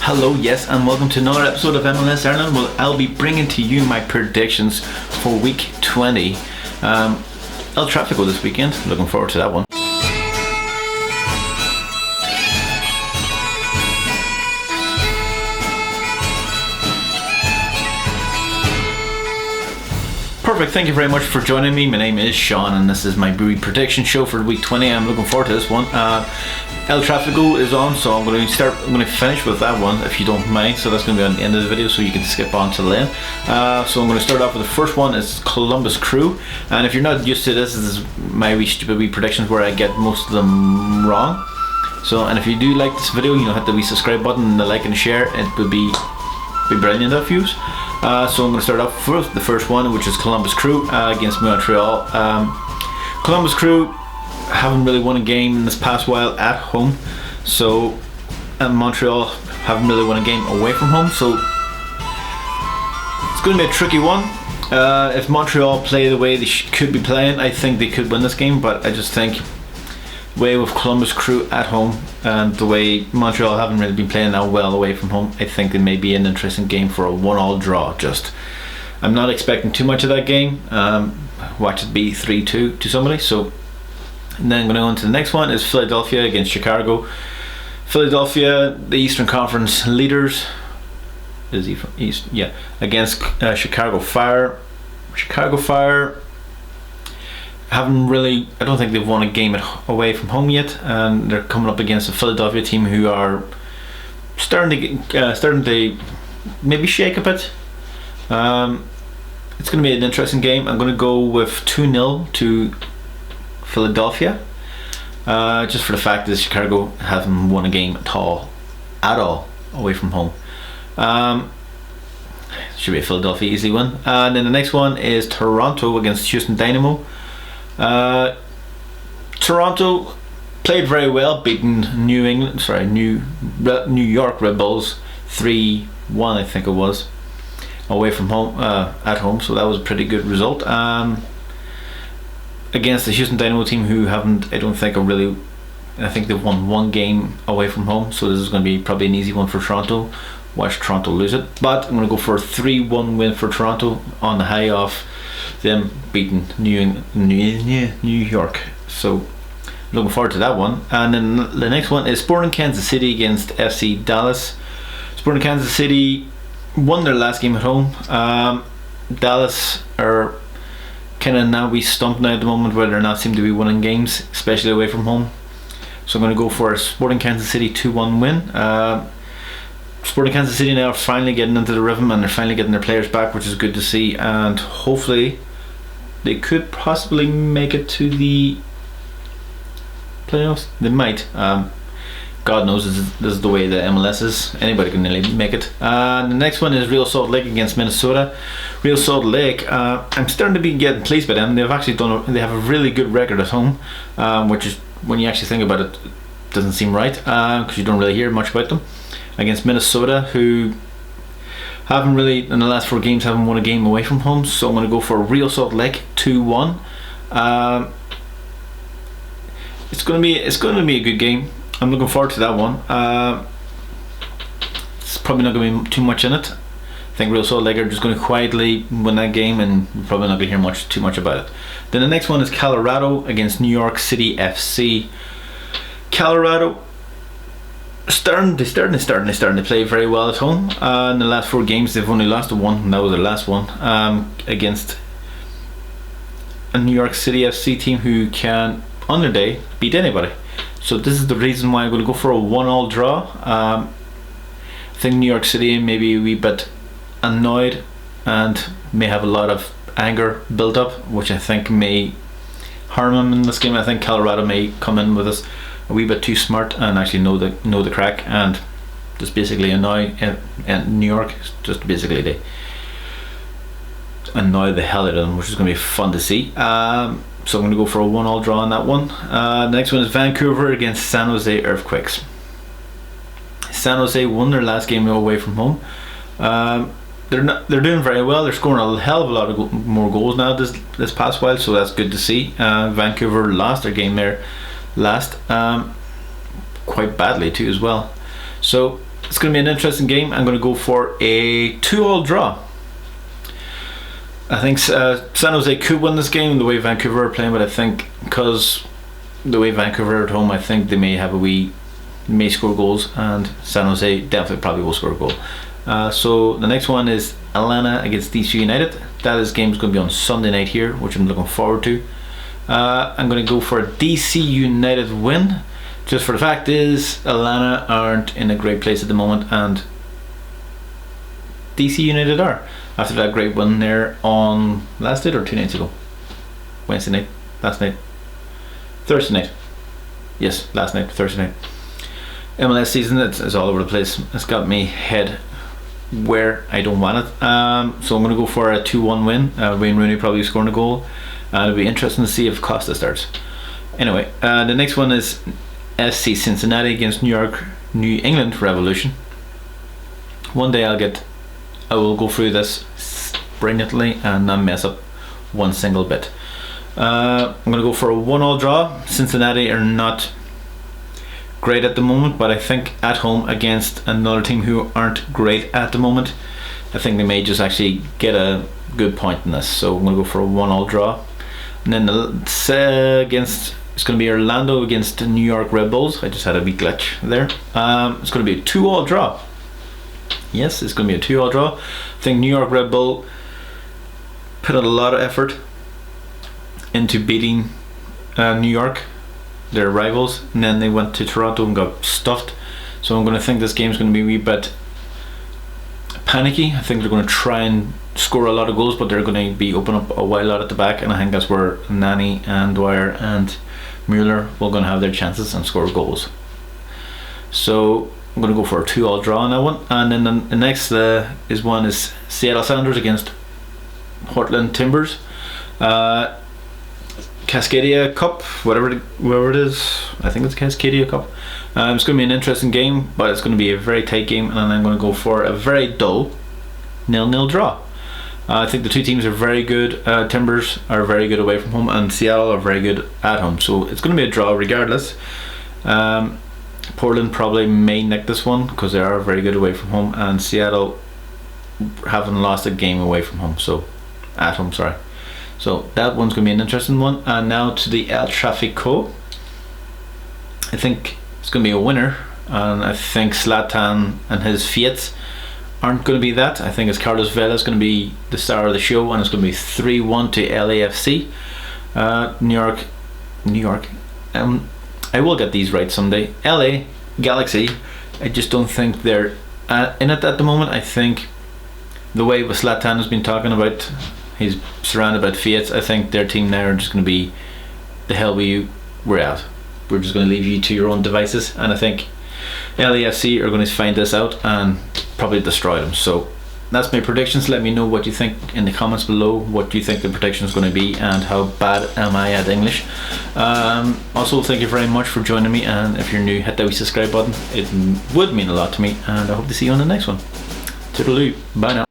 Hello, yes, and welcome to another episode of MLS Ireland. Well, I'll be bringing to you my predictions for week 20. El Tráfico this weekend. Looking forward to that one. Perfect, thank you very much for joining me. My name is Sean and this is my prediction show for week 20. I'm looking forward to this one. El Tráfico is on, so I'm going to finish with that one if you don't mind. So that's going to be on the end of the video, so you can skip on to then. So I'm going to start off with the first one. It's Columbus Crew, and if you're not used to this is my wee stupid wee predictions where I get most of them wrong. So, and if you do like this video, hit the wee subscribe button and the like and share. It would be brilliant of you. So I'm going to start off with the first one, which is Columbus Crew against Montreal. Columbus Crew haven't really won a game in this past while at home, so Montreal haven't really won a game away from home, so it's going to be a tricky one. If Montreal play the way they could be playing, I think they could win this game, but I just think the way with Columbus Crew at home and the way Montreal haven't really been playing that well away from home, I think it may be an interesting game for a 1-1 draw. I'm not expecting too much of that game. Watch it be 3-2 to somebody. So, and then I'm going to go on to the next one is Philadelphia against Chicago. Philadelphia, the Eastern Conference leaders, is he from East? Yeah, against Chicago Fire. Chicago Fire haven't really, I don't think they've won a game away from home yet, and they're coming up against a Philadelphia team who are starting to maybe shake a bit. It's going to be an interesting game. I'm going to go with 2-0 to Philadelphia, just for the fact that Chicago haven't won a game at all away from home. Should be a Philadelphia easy win. And then the next one is Toronto against Houston Dynamo. Toronto played very well, beating New York Red Bulls 3-1, I think it was, away from home, at home. So that was a pretty good result. Against the Houston Dynamo team, who I think they've won one game away from home. So this is going to be probably an easy one for Toronto. Watch Toronto lose it, but I'm going to go for a 3-1 win for Toronto on the high of them beating New York. So looking forward to that one. And then the next one is Sporting Kansas City against FC Dallas. Sporting Kansas City won their last game at home. Dallas are kind of now stumped now at the moment, where they're not seem to be winning games, especially away from home. So I'm going to go for a Sporting Kansas City 2-1 win. Sporting Kansas City now are finally getting into the rhythm, and they're finally getting their players back, which is good to see, and hopefully they could possibly make it to the playoffs. They might. God knows this is the way the MLS is. Anybody can nearly make it. The next one is Real Salt Lake against Minnesota. Real Salt Lake, I'm starting to be getting pleased by them. They've actually they have a really good record at home, which is, when you actually think about it, doesn't seem right, because you don't really hear much about them. Against Minnesota, who haven't really, in the last 4 games, haven't won a game away from home. So I'm going to go for Real Salt Lake 2-1. It's going to be a good game. I'm looking forward to that one. It's probably not going to be too much in it. I think Real Salt Lake are just going to quietly win that game, and we're probably not going to hear too much about it. Then the next one is Colorado against New York City FC. Colorado starting to play very well at home. In the last 4 games, they've only lost one, and that was their last one, against a New York City FC team who can, on their day, beat anybody. So this is the reason why I'm going to go for a 1-1 draw. I think New York City may be a wee bit annoyed and may have a lot of anger built up, which I think may harm them in this game. I think Colorado may come in with us a wee bit too smart and actually know the crack, and just basically annoy New York. Just basically they annoy the hell out of them, which is going to be fun to see. So I'm going to go for a 1-1 draw on that one. The next one is Vancouver against San Jose Earthquakes. San Jose won their last game away from home. They're doing very well. They're scoring a hell of a lot of more goals now this past while, so that's good to see. Vancouver lost their game there last, quite badly too as well. So it's going to be an interesting game. I'm going to go for a 2-2 draw. I think San Jose could win this game the way Vancouver are playing, but I think because the way Vancouver are at home, I think they may score goals, and San Jose definitely probably will score a goal. So the next one is Atlanta against DC United. That game is going to be on Sunday night here, which I'm looking forward to. I'm going to go for a DC United win, just for the fact is Atlanta aren't in a great place at the moment, and DC United are, after that great win there on last night or 2 nights ago. Wednesday night, last night, Thursday night. Yes, last night, Thursday night. MLS season, it's all over the place. It's got me head where I don't want it. So I'm going to go for a 2-1 win. Wayne Rooney probably scoring a goal. It'll be interesting to see if Costa starts. Anyway, the next one is SC Cincinnati against New England Revolution. One day I will go through this brilliantly and not mess up one single bit. I'm going to go for a 1-1 draw. Cincinnati are not great at the moment, but I think at home against another team who aren't great at the moment, I think they may just actually get a good point in this. So I'm going to go for a 1-1 draw. And then it's going to be Orlando against the New York Red Bulls. I just had a wee glitch there. It's going to be a 2-2 draw. Yes, it's going to be a 2-2 draw. I think New York Red Bull put out a lot of effort into beating New York, their rivals, and then they went to Toronto and got stuffed. So I'm going to think this game's going to be a wee bit panicky. I think they're going to try and score a lot of goals, but they're going to be open up a wide lot at the back, and I think that's where Nani and Dwyer and Mueller will going to have their chances and score goals. So I'm going to go for a 2-2 draw on that one. And then the next is Seattle Sounders against Portland Timbers. Cascadia Cup, whatever it is. I think it's Cascadia Cup. It's going to be an interesting game, but it's going to be a very tight game, and I'm going to go for a very dull 0-0 draw. I think the two teams are very good. Timbers are very good away from home, and Seattle are very good at home. So it's going to be a draw regardless. Portland probably may nick this one because they are very good away from home, and Seattle haven't lost a game away from home. So at home, sorry. So that one's going to be an interesting one. And now to the El Trafico. I think it's going to be a winner, and I think Zlatan and his Fiat aren't going to be that. I think it's Carlos Vela is going to be the star of the show, and it's going to be 3-1 to LAFC. New York. I will get these right someday. LA Galaxy. I just don't think they're in it at the moment. I think the way Zlatan has been talking about, he's surrounded by Fiat. I think their team now are just going to be, the hell with you, we're out. We're just going to leave you to your own devices. And I think LAFC are going to find this out and probably destroy them. So that's my predictions. Let me know what you think in the comments below. What do you think the prediction is going to be, and how bad am I at English? Also, thank you very much for joining me, and if you're new, hit that wee subscribe button. It would mean a lot to me, and I hope to see you on the next one. Toodaloo. Bye now.